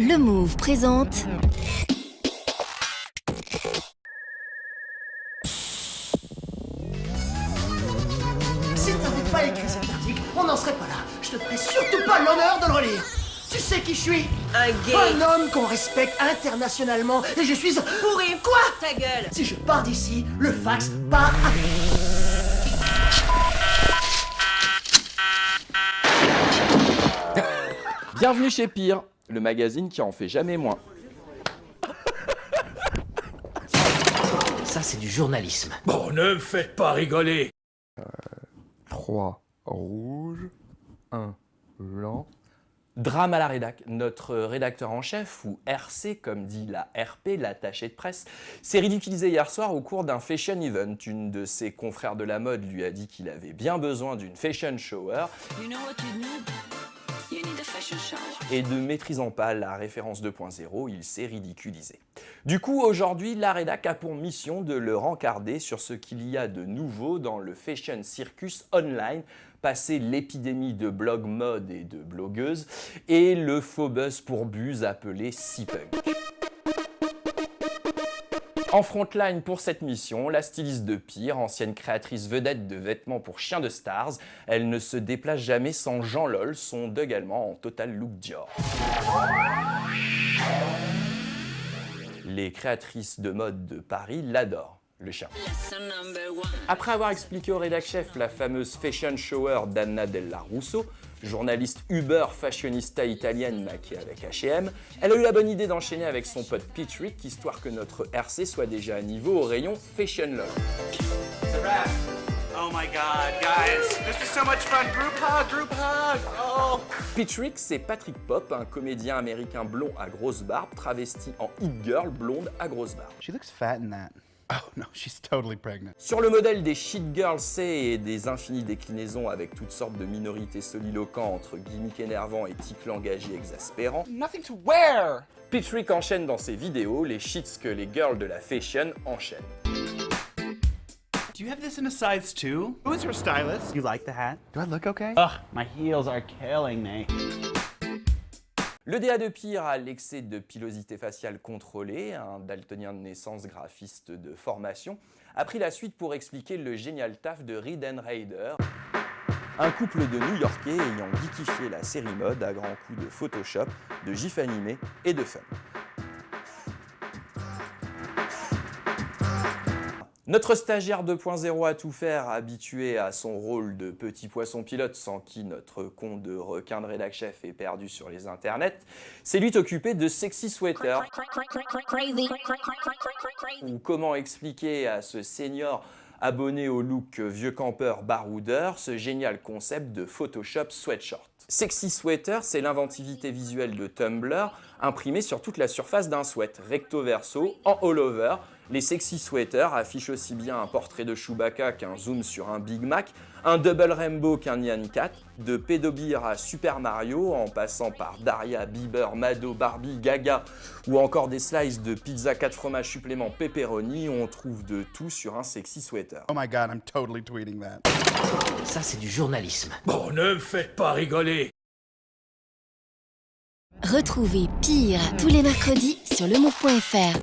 Le Move présente... Si t'avais pas écrit cet article, on n'en serait pas là. Je te ferais surtout pas l'honneur de le relire. Tu sais qui je suis? Un gay. Un homme qu'on respecte internationalement et je suis un... Pourri. Quoi? Ta gueule. Si je pars d'ici, le fax part à... Bienvenue chez Pire, le magazine qui en fait jamais moins. Ça, c'est du journalisme. Bon, ne me faites pas rigoler. 3 rouge, 1 blanc. Drame à la rédac. Notre rédacteur en chef, ou RC comme dit la RP, l'attaché de presse, s'est ridiculisé hier soir au cours d'un fashion event. Une de ses confrères de la mode lui a dit qu'il avait bien besoin d'une fashion shower. Et ne maîtrisant pas la référence 2.0, il s'est ridiculisé. Du coup, aujourd'hui, la rédac a pour mission de le rencarder sur ce qu'il y a de nouveau dans le fashion circus online, passé l'épidémie de blog mode et de blogueuses, et le faux buzz pour buzz appelé C-Punk. En frontline pour cette mission, la styliste de Pire, ancienne créatrice vedette de vêtements pour chiens de stars, elle ne se déplace jamais sans Jean Lol, son Doug allemand en total look Dior. Les créatrices de mode de Paris l'adorent, le chien. Après avoir expliqué au rédac chef la fameuse fashion shower d'Anna Della Russo, journaliste Uber fashionista italienne maquée avec H&M, elle a eu la bonne idée d'enchaîner avec son pote Patrick, histoire que notre RC soit déjà à niveau au rayon Fashion Love. Oh my god, guys, this was so much fun. Group hug, oh. Patrick, c'est Patrick Pop, un comédien américain blond à grosse barbe, travesti en hit girl blonde à grosse barbe. She looks fat in that. Oh no, she's totally pregnant. Sur le modèle des shit girls C et des infinies déclinaisons avec toutes sortes de minorités soliloquents entre gimmicks énervants et tics langagiers exaspérants, Nothing to wear! Patrick enchaîne dans ses vidéos les shits que les girls de la fashion enchaînent. Do you have this in a size 2? Who is your stylist? You like the hat? Do I look okay? Ugh, my heels are killing me. Le DA de Pire a l'excès de pilosité faciale contrôlée, un daltonien de naissance graphiste de formation, a pris la suite pour expliquer le génial taf de Reed & Raider, un couple de New-Yorkais ayant geekifié la série mode à grands coups de Photoshop, de gifs animés et de fun. Notre stagiaire 2.0 à tout faire, habitué à son rôle de petit poisson pilote sans qui notre con de requin de rédac chef est perdu sur les internets, s'est lui occupé de Sexy Sweater. Ou comment expliquer à ce senior abonné au look vieux campeur baroudeur ce génial concept de Photoshop sweatshirt. Sexy Sweater, c'est l'inventivité visuelle de Tumblr imprimée sur toute la surface d'un sweat, recto verso, en all over. Les Sexy Sweaters affichent aussi bien un portrait de Chewbacca qu'un zoom sur un Big Mac, un double rainbow qu'un Nyan Cat, de Pédobir à Super Mario, en passant par Daria, Bieber, Mado, Barbie, Gaga, ou encore des slices de pizza 4 fromages supplément pepperoni, on trouve de tout sur un Sexy Sweater. Oh my god, I'm totally tweeting that. Ça, c'est du journalisme. Bon, ne me faites pas rigoler. Retrouvez Pire tous les mercredis sur lemove.fr.